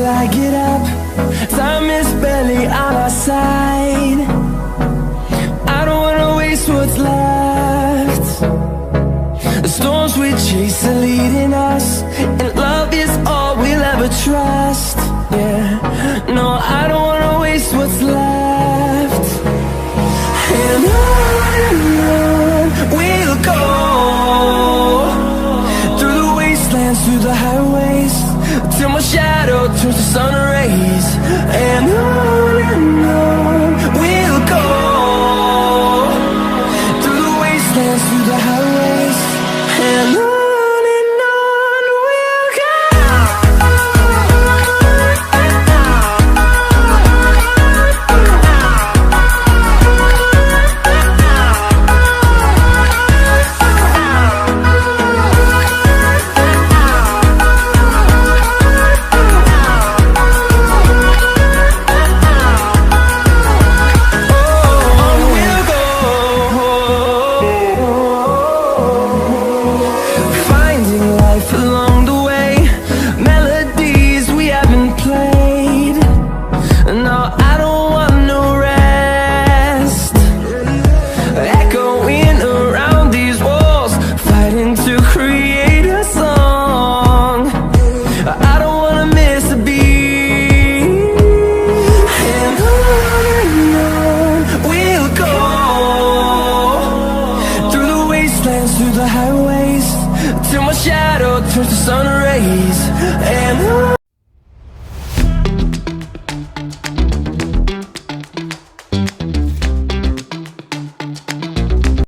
I get up. Time is barely on our side. I don't wanna waste what's left. The storms we chase are leading us, and love is all we'll ever trust. Yeah, no, I don't wanna waste what's left. And on we'll go, through the wastelands, through the highways, till my shadow turns to sun rays. And on we'll go, through the wastelands, through the highways, and on we'll go. Along the way, melodies we haven't played. No, I don't want no rest. Echoing around these walls, fighting to create a song. I don't wanna miss a beat. And on we'll go, through the wastelands, through the highways, till my shadow turns to sun rays. And